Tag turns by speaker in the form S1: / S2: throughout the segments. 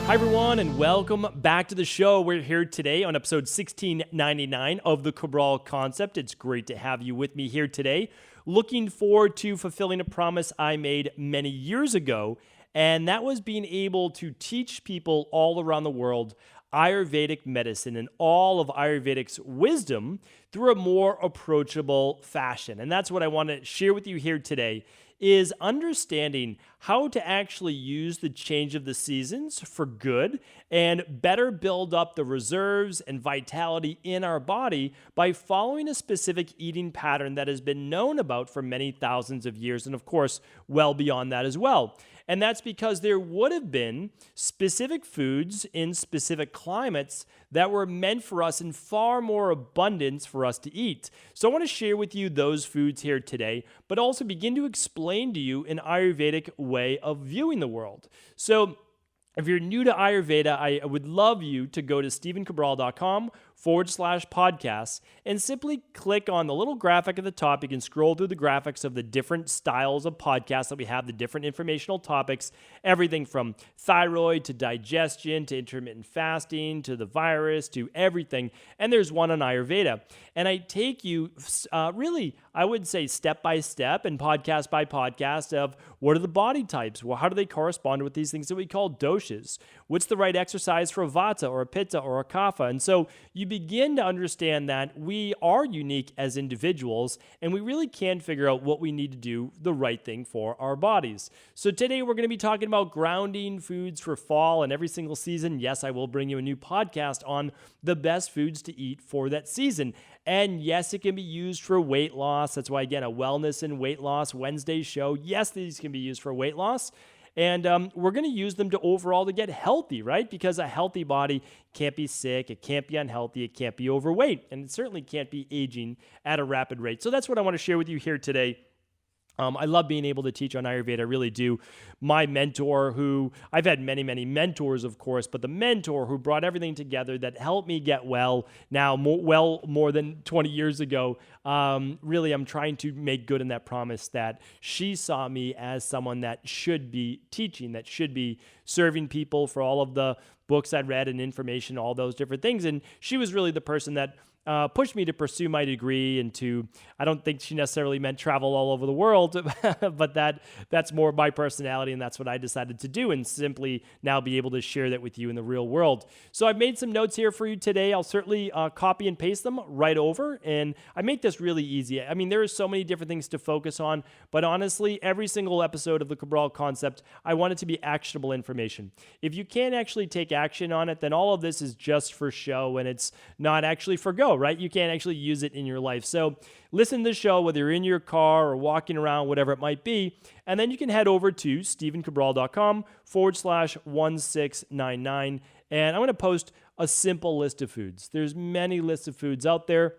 S1: Hi, everyone, and welcome back to the show. We're here today on episode 1699 of the Cabral Concept. It's great to have you with me here today. Looking forward to fulfilling a promise I made many years ago, and that was being able to teach people all around the world Ayurvedic medicine and all of Ayurvedic's wisdom through a more approachable fashion. And that's what I want to share with you here today, is understanding how to actually use the change of the seasons for good and better build up the reserves and vitality in our body by following a specific eating pattern that has been known about for many thousands of years, and of course, well beyond that as well. And that's because there would have been specific foods in specific climates that were meant for us in far more abundance for us to eat. So I want to share with you those foods here today, but also begin to explain to you an Ayurvedic way of viewing the world. So if you're new to Ayurveda, I would love you to go to stevencabral.com/podcasts and simply click on the little graphic at the top. You can scroll through the graphics of the different styles of podcasts that we have, the different informational topics, everything from thyroid to digestion to intermittent fasting to the virus to everything. And there's one on Ayurveda. And I take you really, I would say step by step and podcast by podcast of what are the body types? Well, how do they correspond with these things that we call doshas? What's the right exercise for a vata or a pitta or a kapha? And so you begin to understand that we are unique as individuals and we really can figure out what we need to do the right thing for our bodies. So today we're going to be talking about grounding foods for fall and every single season. Yes, I will bring you a new podcast on the best foods to eat for that season. And yes, it can be used for weight loss. That's why, again, a wellness and weight loss Wednesday show. Yes, these can be used for weight loss. And we're going to use them to overall to get healthy, right? Because a healthy body can't be sick, it can't be unhealthy, it can't be overweight, and it certainly can't be aging at a rapid rate. So that's what I want to share with you here today. I love being able to teach on Ayurveda, I really do. My mentor, who I've had many, many mentors, of course, but the mentor who brought everything together that helped me get well now, more than 20 years ago, really I'm trying to make good in that promise that she saw me as someone that should be teaching, that should be serving people for all of the books I'd read and information, all those different things. And she was really the person that pushed me to pursue my degree and I don't think she necessarily meant travel all over the world, but that's more my personality and that's what I decided to do and simply now be able to share that with you in the real world. So I've made some notes here for you today. I'll certainly copy and paste them right over, and I make this really easy. I mean, there are so many different things to focus on, but honestly, every single episode of the Cabral Concept, I want it to be actionable information. If you can't actually take action on it, then all of this is just for show and it's not actually for go, right? You can't actually use it in your life. So listen to the show, whether you're in your car or walking around, whatever it might be. And then you can head over to stevencabral.com/1699. And I'm going to post a simple list of foods. There's many lists of foods out there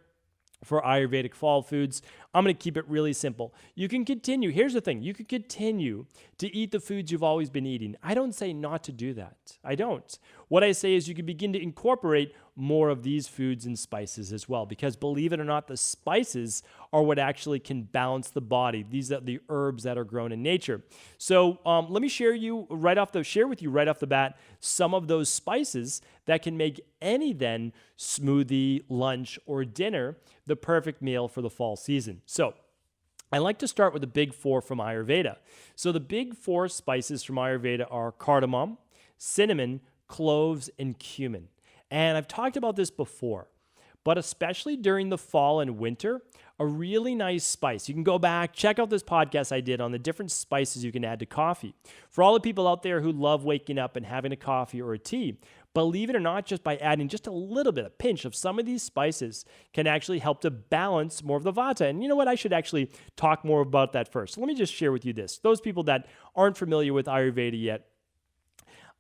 S1: for Ayurvedic fall foods. I'm going to keep it really simple. You can continue. Here's the thing. You can continue to eat the foods you've always been eating. I don't say not to do that. I don't. What I say is you can begin to incorporate more of these foods and spices as well, because believe it or not, the spices are what actually can balance the body. These are the herbs that are grown in nature. So let me share with you right off the bat some of those spices that can make any then smoothie, lunch, or dinner the perfect meal for the fall season. So I like to start with the big four from Ayurveda. So the big four spices from Ayurveda are cardamom, cinnamon, cloves, and cumin. And I've talked about this before, but especially during the fall and winter, a really nice spice. You can go back, check out this podcast I did on the different spices you can add to coffee. For all the people out there who love waking up and having a coffee or a tea, believe it or not, just by adding just a little bit, a pinch of some of these spices can actually help to balance more of the vata. And you know what? I should actually talk more about that first. So let me just share with you this. Those people that aren't familiar with Ayurveda yet,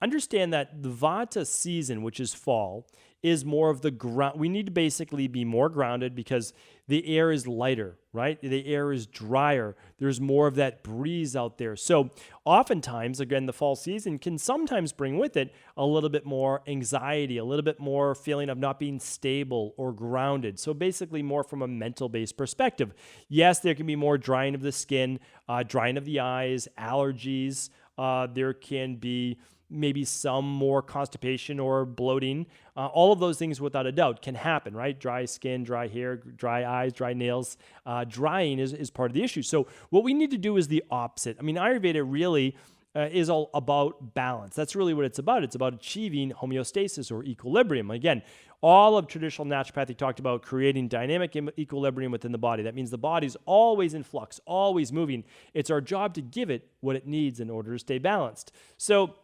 S1: understand that the vata season, which is fall, is more of the ground. We need to basically be more grounded because the air is lighter, right? The air is drier. There's more of that breeze out there. So oftentimes, again, the fall season can sometimes bring with it a little bit more anxiety, a little bit more feeling of not being stable or grounded. So basically more from a mental-based perspective. Yes, there can be more drying of the skin, drying of the eyes, allergies. There can be maybe some more constipation or bloating. All of those things, without a doubt, can happen, right? Dry skin, dry hair, dry eyes, dry nails. Drying is part of the issue. So what we need to do is the opposite. I mean, Ayurveda really is all about balance. That's really what it's about. It's about achieving homeostasis or equilibrium. Again, all of traditional naturopathy talked about creating dynamic equilibrium within the body. That means the body's always in flux, always moving. It's our job to give it what it needs in order to stay balanced. So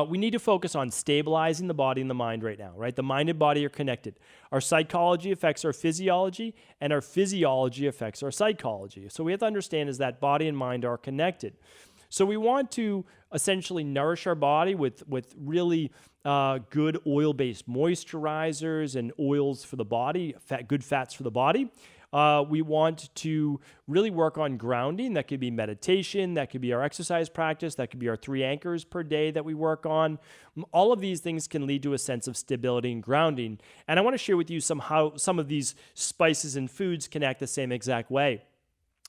S1: we need to focus on stabilizing the body and the mind right now, right? The mind and body are connected. Our psychology affects our physiology, and our physiology affects our psychology. So we have to understand is that body and mind are connected. So we want to essentially nourish our body with really good oil-based moisturizers and oils for the body, good fats for the body. We want to really work on grounding. That could be meditation. That could be our exercise practice. That could be our 3 anchors per day that we work on. All of these things can lead to a sense of stability and grounding. And I want to share with you how some of these spices and foods can act the same exact way.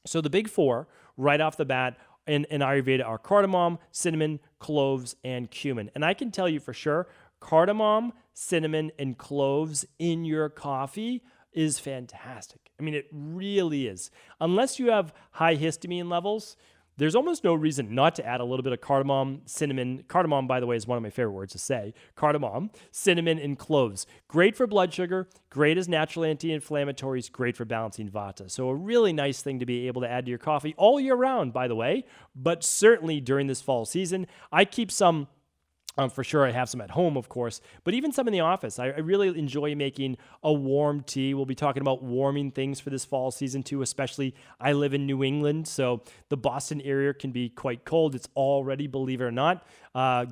S1: So the big 4, right off the bat, in Ayurveda are cardamom, cinnamon, cloves, and cumin. And I can tell you for sure, cardamom, cinnamon, and cloves in your coffee is fantastic. I mean, it really is. Unless you have high histamine levels, there's almost no reason not to add a little bit of cardamom, cinnamon. Cardamom, by the way, is one of my favorite words to say. Cardamom, cinnamon, and cloves. Great for blood sugar, great as natural anti-inflammatories, great for balancing vata. So a really nice thing to be able to add to your coffee all year round, by the way, but certainly during this fall season. I keep some. For sure, I have some at home, of course, but even some in the office. I really enjoy making a warm tea. We'll be talking about warming things for this fall season too, especially I live in New England, so the Boston area can be quite cold. It's already, believe it or not,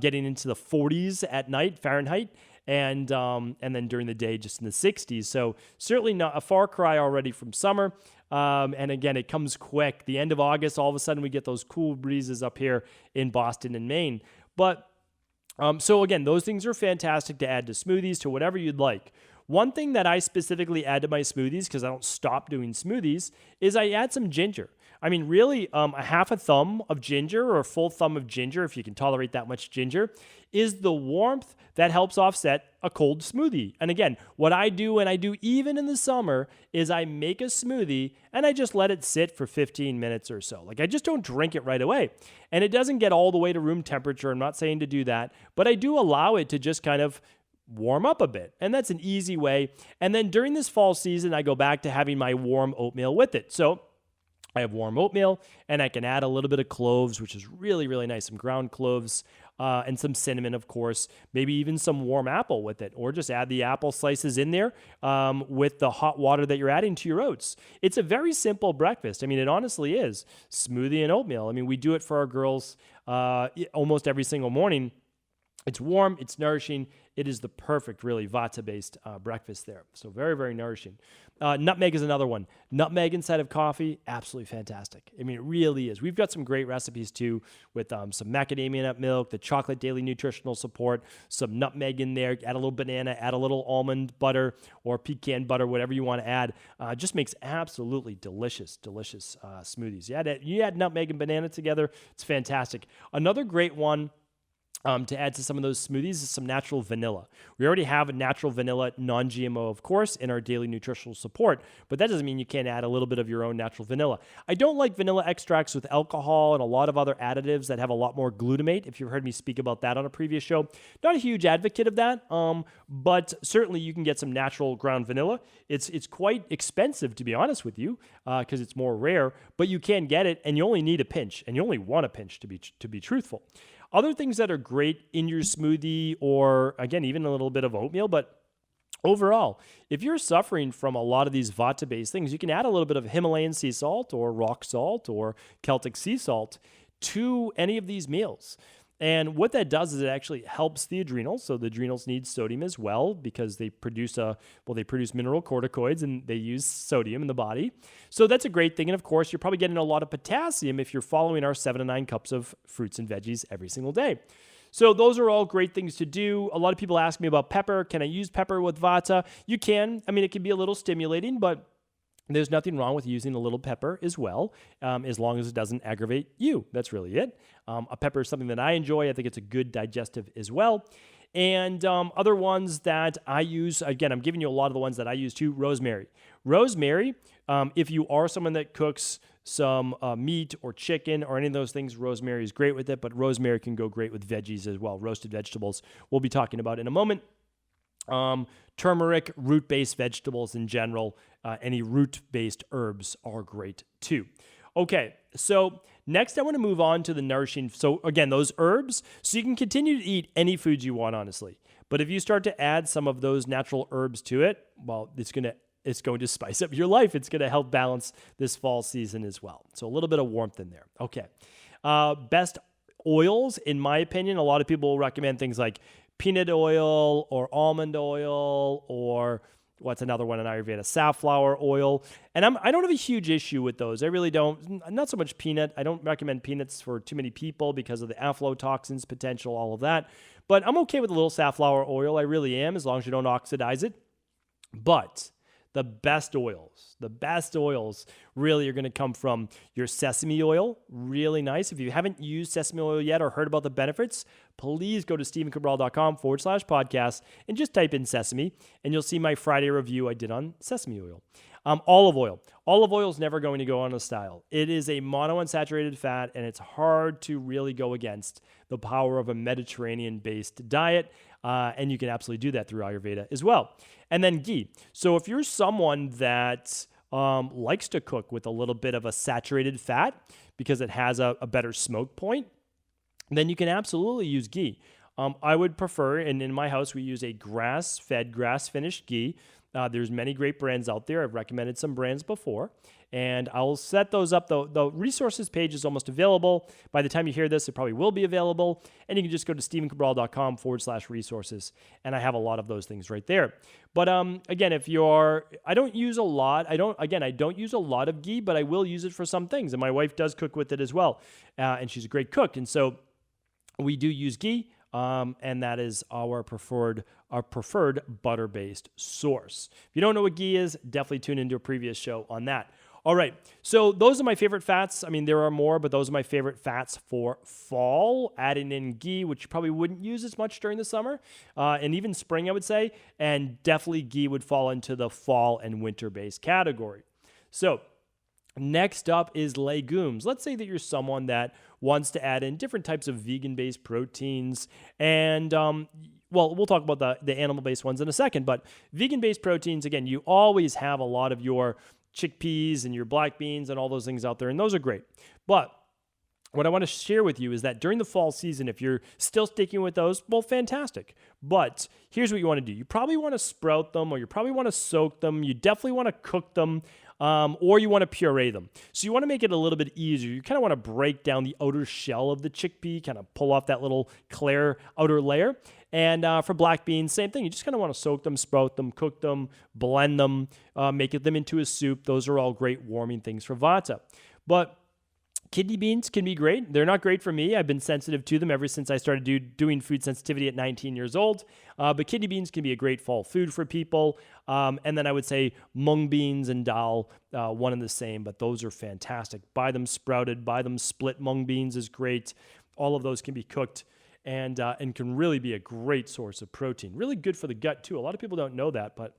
S1: getting into the 40s at night, Fahrenheit, and then during the day, just in the 60s. So certainly not a far cry already from summer. And again, it comes quick. The end of August, all of a sudden, we get those cool breezes up here in Boston and Maine. But so again, those things are fantastic to add to smoothies, to whatever you'd like. One thing that I specifically add to my smoothies, because I don't stop doing smoothies, is I add some ginger. I mean, really, a half a thumb of ginger or a full thumb of ginger, if you can tolerate that much ginger, is the warmth that helps offset a cold smoothie. And again, what I do, and I do even in the summer, is I make a smoothie and I just let it sit for 15 minutes or so. Like, I just don't drink it right away. And it doesn't get all the way to room temperature. I'm not saying to do that, but I do allow it to just kind of warm up a bit. And that's an easy way. And then during this fall season, I go back to having my warm oatmeal with it. So I have warm oatmeal, and I can add a little bit of cloves, which is really, really nice. Some ground cloves and some cinnamon, of course, maybe even some warm apple with it, or just add the apple slices in there with the hot water that you're adding to your oats. It's a very simple breakfast. I mean, it honestly is. Smoothie and oatmeal. I mean, we do it for our girls almost every single morning. It's warm, it's nourishing. It is the perfect, really, vata-based breakfast there. So very, very nourishing. Nutmeg is another one. Nutmeg inside of coffee, absolutely fantastic. I mean, it really is. We've got some great recipes, too, with some macadamia nut milk, the chocolate daily nutritional support, some nutmeg in there, add a little banana, add a little almond butter or pecan butter, whatever you want to add. Just makes absolutely delicious, delicious smoothies. You add nutmeg and banana together, it's fantastic. Another great one to add to some of those smoothies is some natural vanilla. We already have a natural vanilla, non-GMO, of course, in our daily nutritional support, but that doesn't mean you can't add a little bit of your own natural vanilla. I don't like vanilla extracts with alcohol and a lot of other additives that have a lot more glutamate, if you've heard me speak about that on a previous show. Not a huge advocate of that, but certainly you can get some natural ground vanilla. It's quite expensive, to be honest with you, because it's more rare, but you can get it, and you only need a pinch, and you only want a pinch, to be truthful. Other things that are great in your smoothie, or again, even a little bit of oatmeal, but overall, if you're suffering from a lot of these vata-based things, you can add a little bit of Himalayan sea salt or rock salt or Celtic sea salt to any of these meals. And what that does is it actually helps the adrenals. So the adrenals need sodium as well because they produce mineral corticoids and they use sodium in the body. So that's a great thing. And of course, you're probably getting a lot of potassium if you're following our 7 to 9 cups of fruits and veggies every single day. So those are all great things to do. A lot of people ask me about pepper. Can I use pepper with vata? You can. I mean, it can be a little stimulating, but There's nothing wrong with using a little pepper as well, as long as it doesn't aggravate you. That's really it. A pepper is something that I enjoy. I think it's a good digestive as well. And other ones that I use, again, I'm giving you a lot of the ones that I use too. Rosemary. Rosemary, if you are someone that cooks some meat or chicken or any of those things, rosemary is great with it, but rosemary can go great with veggies as well, roasted vegetables we'll be talking about in a moment. Turmeric, root-based vegetables in general, any root-based herbs are great too. Okay, so next I want to move on to the nourishing. So again, those herbs, so you can continue to eat any foods you want, honestly. But if you start to add some of those natural herbs to it, well, it's going to spice up your life. It's going to help balance this fall season as well. So a little bit of warmth in there. Okay. Best oils, in my opinion, a lot of people will recommend things like peanut oil or almond oil, or what's another one in Ayurveda? Safflower oil. And I don't have a huge issue with those. I really don't. Not so much peanut. I don't recommend peanuts for too many people because of the aflatoxins potential, all of that. But I'm okay with a little safflower oil. I really am, as long as you don't oxidize it. But the best oils really are going to come from your sesame oil. Really nice. If you haven't used sesame oil yet or heard about the benefits, please go to stephencabral.com/podcast and just type in sesame, and you'll see my Friday review I did on sesame oil. Olive oil. Olive oil is never going to go on a style. It is a monounsaturated fat, and it's hard to really go against the power of a Mediterranean-based diet, and you can absolutely do that through Ayurveda as well. And then ghee. So if you're someone that likes to cook with a little bit of a saturated fat because it has a better smoke point, then you can absolutely use ghee. I would prefer, and in my house, we use a grass-fed, grass-finished ghee. There's many great brands out there. I've recommended some brands before, and I'll set those up. The resources page is almost available. By the time you hear this, it probably will be available, and you can just go to stephencabral.com/resources, and I have a lot of those things right there. But again, I don't use a lot. I don't use a lot of ghee, but I will use it for some things, and my wife does cook with it as well, and she's a great cook, and so we do use ghee. And that is our preferred butter-based source. If you don't know what ghee is, definitely tune into a previous show on that. All right, so those are my favorite fats. I mean, there are more, but those are my favorite fats for fall. Adding in ghee, which you probably wouldn't use as much during the summer, and even spring, I would say, and definitely ghee would fall into the fall and winter-based category. So next up is legumes. Let's say that you're someone that wants to add in different types of vegan-based proteins, and we'll talk about the animal-based ones in a second, but vegan-based proteins, again, you always have a lot of your chickpeas and your black beans and all those things out there, and those are great. But what I want to share with you is that during the fall season, if you're still sticking with those, well, fantastic. But here's what you want to do. You probably want to sprout them, or you probably want to soak them. You definitely want to cook them, or you want to puree them. So you want to make it a little bit easier. You kind of want to break down the outer shell of the chickpea, kind of pull off that little clear outer layer. And for black beans, same thing. You just kind of want to soak them, sprout them, cook them, blend them, make them into a soup. Those are all great warming things for Vata. But kidney beans can be great. They're not great for me. I've been sensitive to them ever since I started doing food sensitivity at 19 years old. But kidney beans can be a great fall food for people. And then I would say mung beans and dal, one and the same, but those are fantastic. Buy them sprouted, buy them split. Mung beans is great. All of those can be cooked and can really be a great source of protein. Really good for the gut too. A lot of people don't know that, but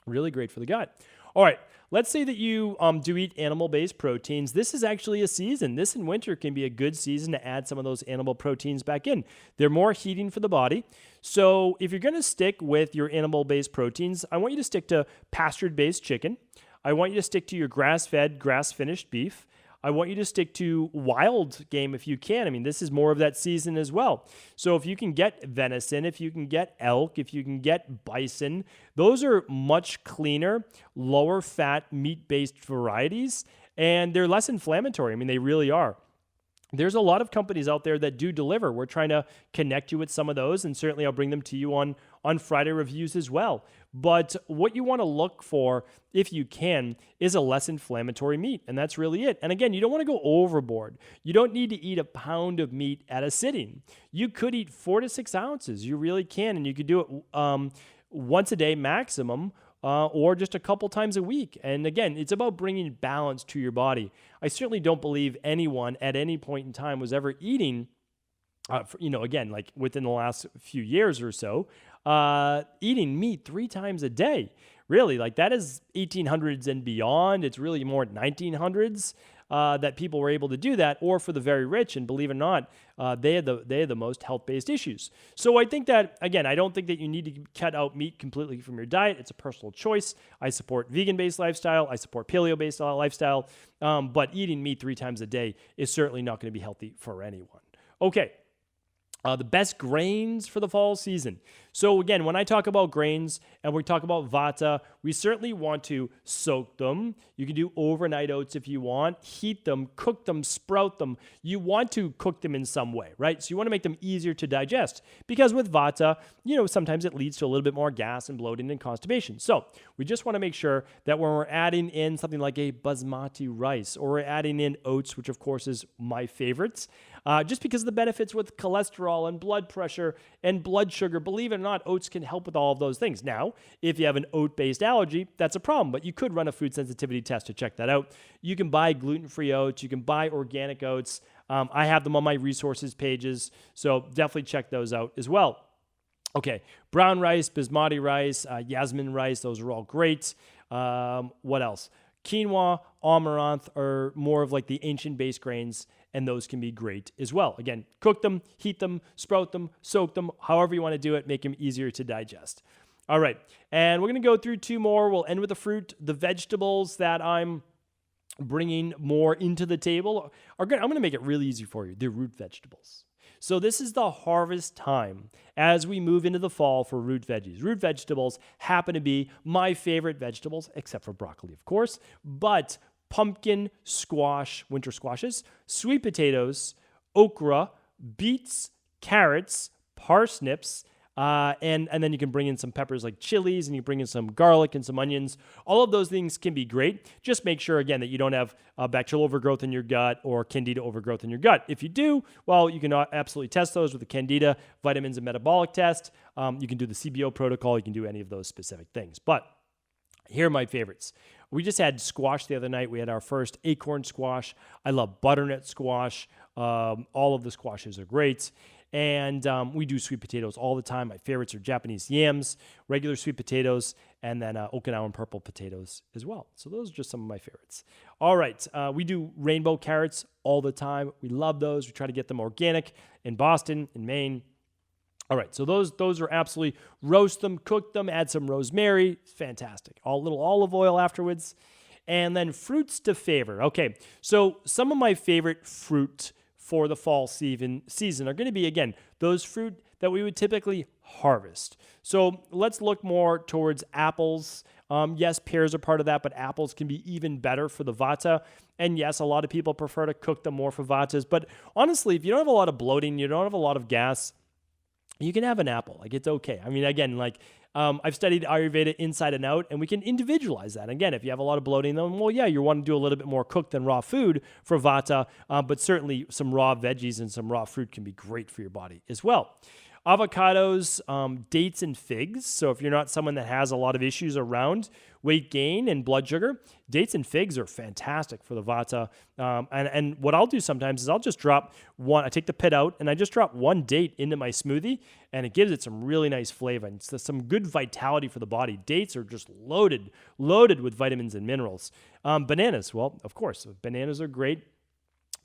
S1: really great for the gut. All right, let's say that you do eat animal-based proteins. This is actually a season. This in winter can be a good season to add some of those animal proteins back in. They're more heating for the body. So if you're going to stick with your animal-based proteins, I want you to stick to pastured-based chicken. I want you to stick to your grass-fed, grass-finished beef. I want you to stick to wild game if you can. I mean, this is more of that season as well. So if you can get venison, if you can get elk, if you can get bison, those are much cleaner, lower fat, meat-based varieties, and they're less inflammatory. I mean, they really are. There's a lot of companies out there that do deliver. We're trying to connect you with some of those, and certainly I'll bring them to you on Friday reviews as well. But what you want to look for, if you can, is a less inflammatory meat, and that's really it. And again, you don't want to go overboard. You don't need to eat a pound of meat at a sitting. You could eat 4 to 6 ounces. You really can, and you could do it once a day maximum, or just a couple times a week. And again, it's about bringing balance to your body. I certainly don't believe anyone at any point in time was ever eating, again, like within the last few years or so, eating meat 3 times a day. Really, like that is 1800s and beyond. It's really more 1900s that people were able to do that, or for the very rich. And believe it or not, they had the most health-based issues. So I think that, again, I don't think that you need to cut out meat completely from your diet. It's a personal choice. I support vegan-based lifestyle. I support paleo-based lifestyle. But eating meat 3 times a day is certainly not going to be healthy for anyone. Okay. The best grains for the fall season. So again, when I talk about grains and we talk about vata, we certainly want to soak them. You can do overnight oats if you want, heat them, cook them, sprout them. You want to cook them in some way, right? So you want to make them easier to digest, because with vata, sometimes it leads to a little bit more gas and bloating and constipation. So we just want to make sure that when we're adding in something like a basmati rice, or we're adding in oats, which of course is my favorites, just because of the benefits with cholesterol and blood pressure and blood sugar. Believe it or not, oats can help with all of those things. Now, if you have an oat-based allergy, that's a problem, but you could run a food sensitivity test to check that out. You can buy gluten-free oats. You can buy organic oats. I have them on my resources pages, so definitely check those out as well. Okay, brown rice, basmati rice, yasmin rice, those are all great. What else? Quinoa, amaranth are more of like the ancient-based grains, and those can be great as well. Again, cook them, heat them, sprout them, soak them, however you want to do it, make them easier to digest. All right, and we're going to go through 2 more. We'll end with the fruit. The vegetables that I'm bringing more into the table are good. I'm going to make it really easy for you. They're root vegetables. So this is the harvest time as we move into the fall for root veggies. Root vegetables happen to be my favorite vegetables, except for broccoli, of course, but pumpkin, squash, winter squashes, sweet potatoes, okra, beets, carrots, parsnips, and then you can bring in some peppers like chilies, and you bring in some garlic and some onions. All of those things can be great. Just make sure, again, that you don't have bacterial overgrowth in your gut or candida overgrowth in your gut. If you do, well, you can absolutely test those with the candida, vitamins, and metabolic test. You can do the CBO protocol. You can do any of those specific things. But here are my favorites. We just had squash the other night. We had our first acorn squash. I love butternut squash. All of the squashes are great. And we do sweet potatoes all the time. My favorites are Japanese yams, regular sweet potatoes, and then Okinawan purple potatoes as well. So those are just some of my favorites. All right. We do rainbow carrots all the time. We love those. We try to get them organic in Boston, in Maine. All right, so those are absolutely, roast them, cook them, add some rosemary, fantastic. A little olive oil afterwards. And then fruits to favor. Okay, so some of my favorite fruit for the fall season are going to be, again, those fruit that we would typically harvest. So let's look more towards apples. Yes, pears are part of that, but apples can be even better for the vata. And yes, a lot of people prefer to cook them more for vatas. But honestly, if you don't have a lot of bloating, you don't have a lot of gas, you can have an apple. Like, it's okay. I mean, again, like I've studied Ayurveda inside and out, and we can individualize that. Again, if you have a lot of bloating, then, well, yeah, you want to do a little bit more cooked than raw food for vata, but certainly some raw veggies and some raw fruit can be great for your body as well. Avocados, dates, and figs. So if you're not someone that has a lot of issues around weight gain and blood sugar, dates and figs are fantastic for the vata. And what I'll do sometimes is I'll just drop one, I take the pit out, and I just drop 1 date into my smoothie, and it gives it some really nice flavor and some good vitality for the body. Dates are just loaded with vitamins and minerals. Bananas, well, of course, bananas are great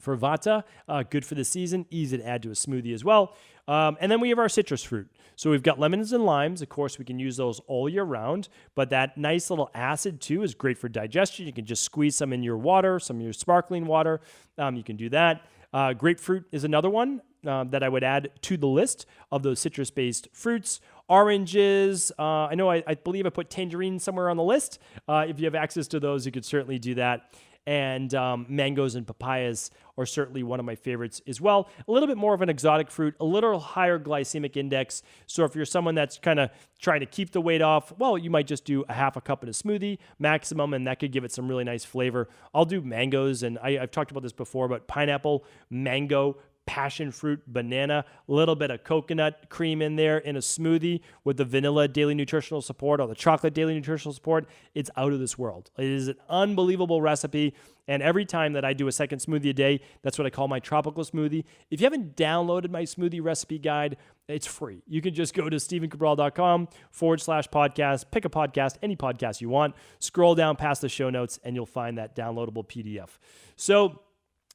S1: for vata, good for the season, easy to add to a smoothie as well. And then we have our citrus fruit. So we've got lemons and limes. Of course, we can use those all year round, but that nice little acid too is great for digestion. You can just squeeze some in your water, some of your sparkling water. You can do that. Grapefruit is another one that I would add to the list of those citrus-based fruits. Oranges, I know I believe I put tangerine somewhere on the list. If you have access to those, you could certainly do that. And mangoes and papayas are certainly one of my favorites as well. A little bit more of an exotic fruit, a little higher glycemic index. So if you're someone that's kind of trying to keep the weight off, well, you might just do a half a cup in a smoothie maximum, and that could give it some really nice flavor. I'll do mangoes, and I've talked about this before, but pineapple, mango, passion fruit, banana, a little bit of coconut cream in there in a smoothie with the vanilla daily nutritional support or the chocolate daily nutritional support. It's out of this world. It is an unbelievable recipe. And every time that I do a second smoothie a day, that's what I call my tropical smoothie. If you haven't downloaded my smoothie recipe guide, it's free. You can just go to stephencabral.com/podcast, pick a podcast, any podcast you want, scroll down past the show notes, and you'll find that downloadable PDF. So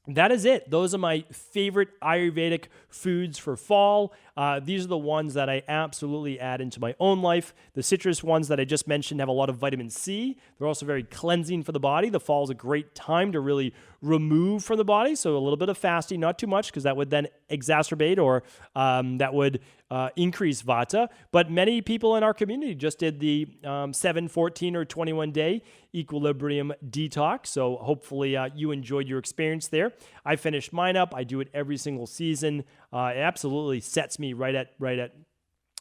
S1: that is it. Those are my favorite Ayurvedic foods for fall. These are the ones that I absolutely add into my own life. The citrus ones that I just mentioned have a lot of vitamin C. They're also very cleansing for the body. The fall is a great time to really remove from the body. So a little bit of fasting, not too much, because that would then exacerbate or that would increase vata. But many people in our community just did the 7, 14, or 21-day equilibrium detox. So hopefully you enjoyed your experience there. I finished mine up. I do it every single season. It absolutely sets me right at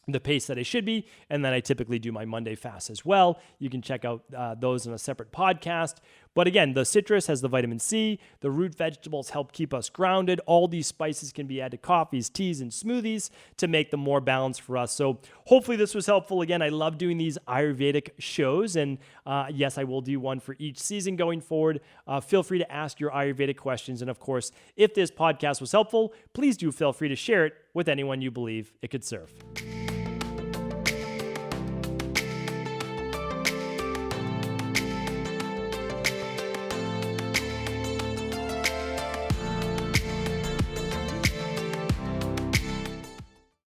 S1: the pace that I should be. And then I typically do my Monday fast as well. You can check out those in a separate podcast. But again, the citrus has the vitamin C. The root vegetables help keep us grounded. All these spices can be added to coffees, teas, and smoothies to make them more balanced for us. So hopefully this was helpful. Again, I love doing these Ayurvedic shows. And yes, I will do one for each season going forward. Feel free to ask your Ayurvedic questions. And of course, if this podcast was helpful, please do feel free to share it with anyone you believe it could serve.